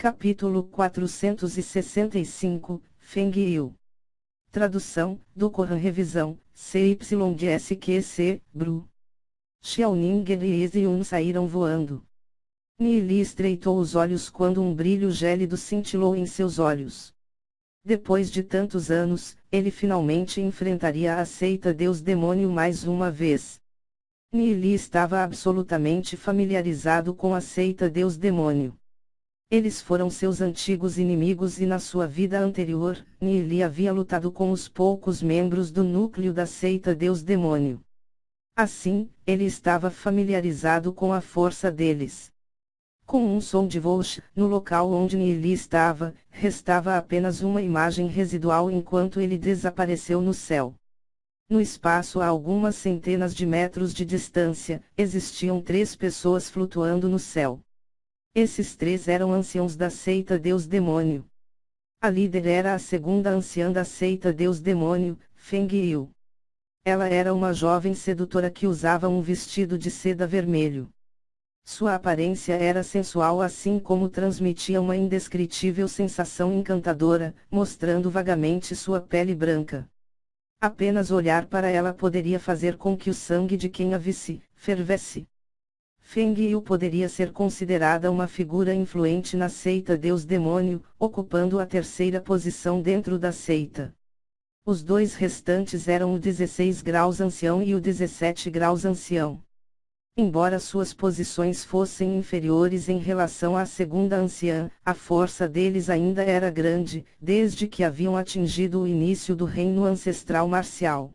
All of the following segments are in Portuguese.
Capítulo 465, Feng Yu. Tradução, do Corão Revisão, CYDSQC, Bru. Xiaoning e Yun saíram voando. Nili estreitou os olhos quando um brilho gélido cintilou em seus olhos. Depois de tantos anos, ele finalmente enfrentaria a seita Deus-Demônio mais uma vez. Nili estava absolutamente familiarizado com a seita Deus-Demônio. Eles foram seus antigos inimigos e na sua vida anterior, Nili havia lutado com os poucos membros do núcleo da seita Deus-Demônio. Assim, ele estava familiarizado com a força deles. Com um som de voz, no local onde Nili estava, restava apenas uma imagem residual enquanto ele desapareceu no céu. No espaço a algumas centenas de metros de distância, existiam 3 pessoas flutuando no céu. Esses 3 eram anciãos da seita Deus-Demônio. A líder era a segunda anciã da seita Deus-Demônio, Feng Yu. Ela era uma jovem sedutora que usava um vestido de seda vermelho. Sua aparência era sensual assim como transmitia uma indescritível sensação encantadora, mostrando vagamente sua pele branca. Apenas olhar para ela poderia fazer com que o sangue de quem a visse, fervesse. Feng Yu poderia ser considerada uma figura influente na seita Deus-Demônio, ocupando a 3ª posição dentro da seita. Os 2 restantes eram o 16 graus ancião e o 17 graus ancião. Embora suas posições fossem inferiores em relação à segunda anciã, a força deles ainda era grande, desde que haviam atingido o início do reino ancestral marcial.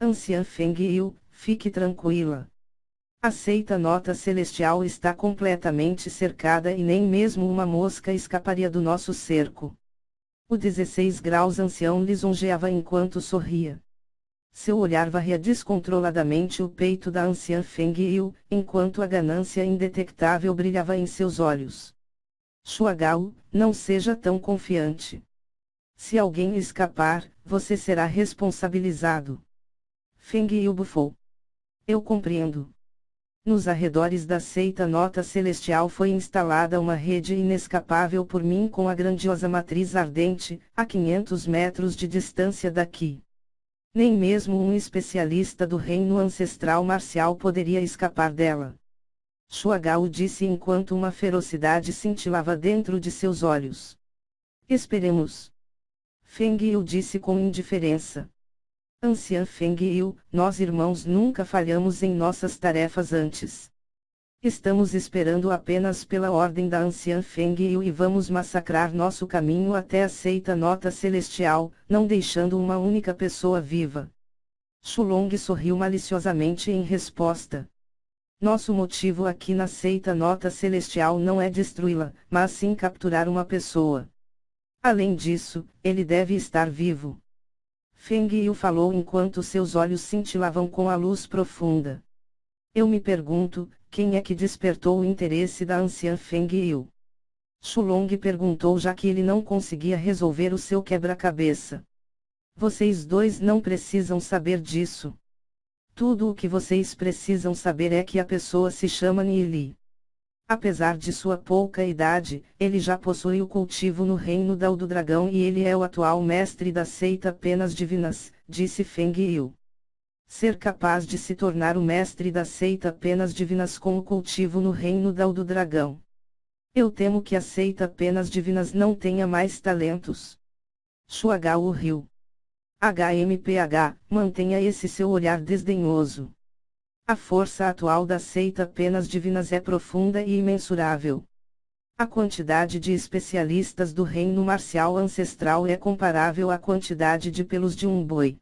Anciã Feng Yu, fique tranquila. A seita Nota Celestial está completamente cercada e nem mesmo uma mosca escaparia do nosso cerco. O 16 graus ancião lisonjeava enquanto sorria. Seu olhar varria descontroladamente o peito da anciã Feng Yu, enquanto a ganância indetectável brilhava em seus olhos. Shuagao, não seja tão confiante. Se alguém escapar, você será responsabilizado. Feng Yu bufou. Eu compreendo. Nos arredores da seita Nota Celestial foi instalada uma rede inescapável por mim com a grandiosa matriz ardente, a 500 metros de distância daqui. Nem mesmo um especialista do reino ancestral marcial poderia escapar dela. Shuagao disse enquanto uma ferocidade cintilava dentro de seus olhos. Esperemos. Feng Yu disse com indiferença. Anciã Feng Yu, nós irmãos nunca falhamos em nossas tarefas antes. Estamos esperando apenas pela ordem da anciã Feng Yu e vamos massacrar nosso caminho até a seita Nota Celestial, não deixando uma única pessoa viva. Shulong sorriu maliciosamente em resposta. Nosso motivo aqui na seita Nota Celestial não é destruí-la, mas sim capturar uma pessoa. Além disso, ele deve estar vivo. Feng Yu falou enquanto seus olhos cintilavam com a luz profunda. Eu me pergunto, quem é que despertou o interesse da anciã Feng Yu? Shulong perguntou já que ele não conseguia resolver o seu quebra-cabeça. Vocês 2 não precisam saber disso. Tudo o que vocês precisam saber é que a pessoa se chama Nili. Apesar de sua pouca idade, ele já possui o cultivo no reino do dragão e ele é o atual mestre da seita Penas Divinas, disse Feng Yu. Ser capaz de se tornar o mestre da seita Penas Divinas com o cultivo no reino do dragão. Eu temo que a seita Penas Divinas não tenha mais talentos. Shuagao riu. HMPH, mantenha esse seu olhar desdenhoso. A força atual da seita Penas Divinas é profunda e imensurável. A quantidade de especialistas do reino marcial ancestral é comparável à quantidade de pelos de um boi.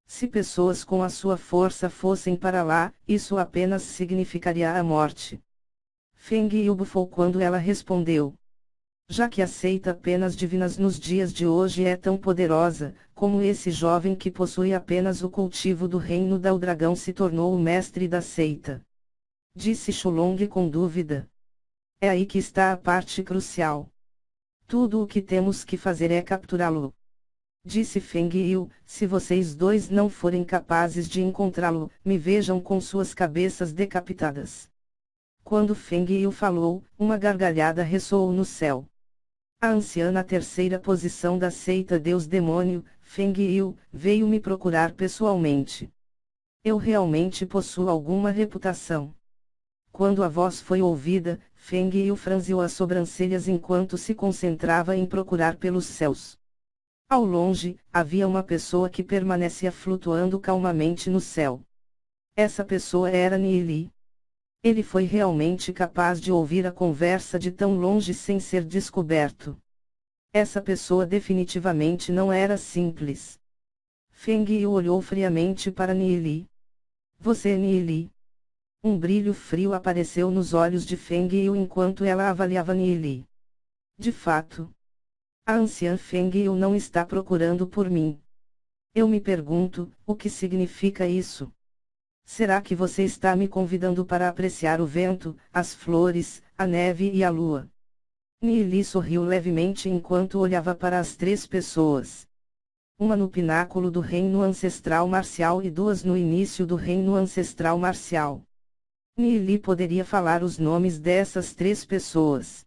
Se pessoas com a sua força fossem para lá, isso apenas significaria a morte. Feng Yu bufou quando ela respondeu. Já que a seita Penas Divinas nos dias de hoje é tão poderosa, como esse jovem que possui apenas o cultivo do reino do dragão se tornou o mestre da seita. Disse Shulong com dúvida. É aí que está a parte crucial. Tudo o que temos que fazer é capturá-lo. Disse Feng Yu, se vocês 2 não forem capazes de encontrá-lo, me vejam com suas cabeças decapitadas. Quando Feng Yu falou, uma gargalhada ressoou no céu. A anciã na terceira posição da seita Deus-Demônio, Feng Yu, veio me procurar pessoalmente. Eu realmente possuo alguma reputação. Quando a voz foi ouvida, Feng Yu franziu as sobrancelhas enquanto se concentrava em procurar pelos céus. Ao longe, havia uma pessoa que permanecia flutuando calmamente no céu. Essa pessoa era Nili. Ele foi realmente capaz de ouvir a conversa de tão longe sem ser descoberto. Essa pessoa definitivamente não era simples. Feng Yu olhou friamente para Nili. Você é Nili? Um brilho frio apareceu nos olhos de Feng Yu enquanto ela avaliava Nili. De fato, a anciã Feng Yu não está procurando por mim. Eu me pergunto, o que significa isso? Será que você está me convidando para apreciar o vento, as flores, a neve e a lua? Nili sorriu levemente enquanto olhava para as três pessoas. Uma no pináculo do reino ancestral marcial e duas no início do reino ancestral marcial. Nili poderia falar os nomes dessas três pessoas.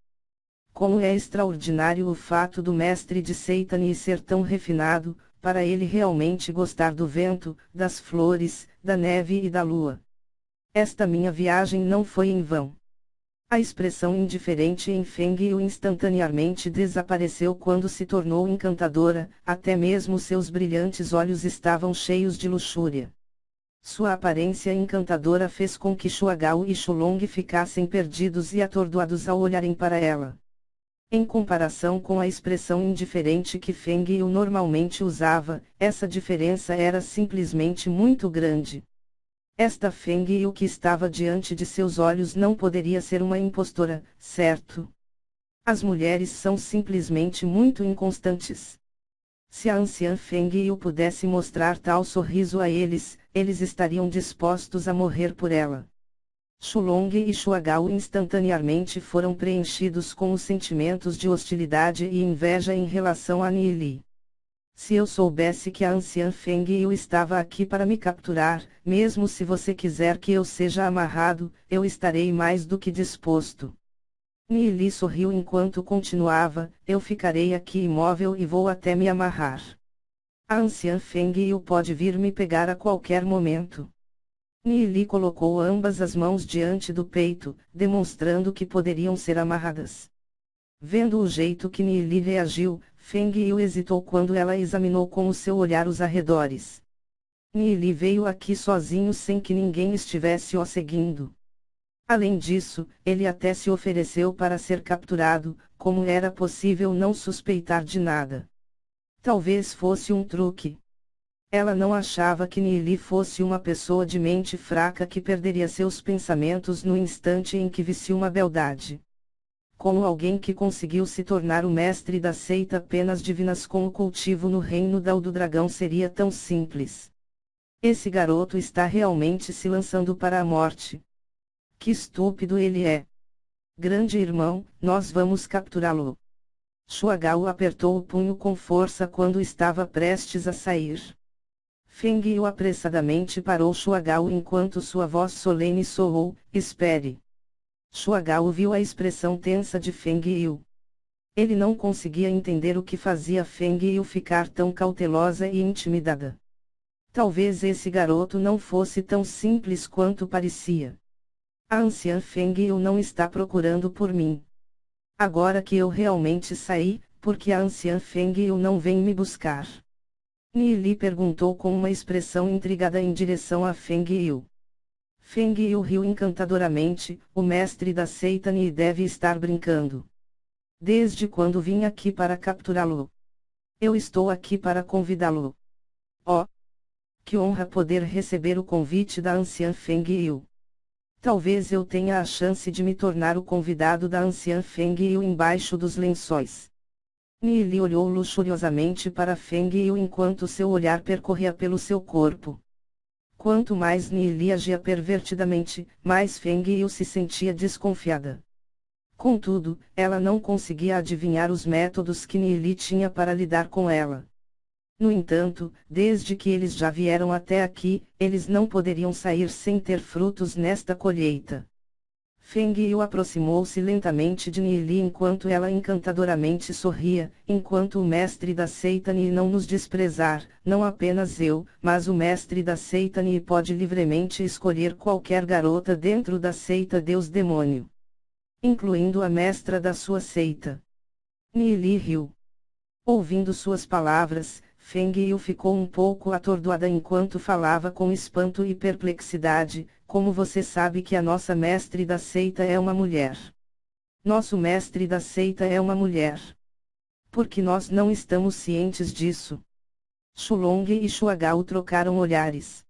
Como é extraordinário o fato do mestre de Seitani ser tão refinado, para ele realmente gostar do vento, das flores, da neve e da lua. Esta minha viagem não foi em vão. A expressão indiferente em Feng Yu instantaneamente desapareceu quando se tornou encantadora, até mesmo seus brilhantes olhos estavam cheios de luxúria. Sua aparência encantadora fez com que Shuagao e Shulong ficassem perdidos e atordoados ao olharem para ela. Em comparação com a expressão indiferente que Feng Yu normalmente usava, essa diferença era simplesmente muito grande. Esta Feng Yu que estava diante de seus olhos não poderia ser uma impostora, certo? As mulheres são simplesmente muito inconstantes. Se a anciã Feng Yu pudesse mostrar tal sorriso a eles, eles estariam dispostos a morrer por ela. Shulong e Shuagao instantaneamente foram preenchidos com os sentimentos de hostilidade e inveja em relação a Nili. Se eu soubesse que a anciã Feng Yu estava aqui para me capturar, mesmo se você quiser que eu seja amarrado, eu estarei mais do que disposto. Nili sorriu enquanto continuava, eu ficarei aqui imóvel e vou até me amarrar. A anciã Feng Yu pode vir me pegar a qualquer momento. Nili colocou ambas as mãos diante do peito, demonstrando que poderiam ser amarradas. Vendo o jeito que Nili reagiu, Feng Yu hesitou quando ela examinou com o seu olhar os arredores. Nili veio aqui sozinho sem que ninguém estivesse o seguindo. Além disso, ele até se ofereceu para ser capturado, como era possível não suspeitar de nada? Talvez fosse um truque. Ela não achava que Nili fosse uma pessoa de mente fraca que perderia seus pensamentos no instante em que visse uma beldade. Como alguém que conseguiu se tornar o mestre da seita Penas Divinas com o cultivo no reino do dragão seria tão simples. Esse garoto está realmente se lançando para a morte. Que estúpido ele é. Grande irmão, nós vamos capturá-lo. Shuagao apertou o punho com força quando estava prestes a sair. Feng Yu apressadamente parou Shuagao enquanto sua voz solene soou, espere. Shuagao viu a expressão tensa de Feng Yu. Ele não conseguia entender o que fazia Feng Yu ficar tão cautelosa e intimidada. Talvez esse garoto não fosse tão simples quanto parecia. A anciã Feng Yu não está procurando por mim. Agora que eu realmente saí, por que a anciã Feng Yu não vem me buscar? Nili perguntou com uma expressão intrigada em direção a Feng Yu. Feng Yu riu encantadoramente, o mestre da seita Ni deve estar brincando. Desde quando vim aqui para capturá-lo? Eu estou aqui para convidá-lo. Oh! Que honra poder receber o convite da anciã Feng Yu. Talvez eu tenha a chance de me tornar o convidado da anciã Feng Yu embaixo dos lençóis. Nili olhou luxuriosamente para Feng Yu enquanto seu olhar percorria pelo seu corpo. Quanto mais Nili agia pervertidamente, mais Feng Yu se sentia desconfiada. Contudo, ela não conseguia adivinhar os métodos que Nili tinha para lidar com ela. No entanto, desde que eles já vieram até aqui, eles não poderiam sair sem ter frutos nesta colheita. Feng Yu aproximou-se lentamente de Nili enquanto ela encantadoramente sorria, enquanto o mestre da seita Ni não nos desprezar, não apenas eu, mas o mestre da seita Ni pode livremente escolher qualquer garota dentro da seita Deus-Demônio, incluindo a mestra da sua seita. Nili riu. Ouvindo suas palavras, Feng Yu ficou um pouco atordoada enquanto falava com espanto e perplexidade. Como você sabe que a nossa mestre da seita é uma mulher? Nosso mestre da seita é uma mulher. Porque nós não estamos cientes disso. Xulong e Xuagao trocaram olhares.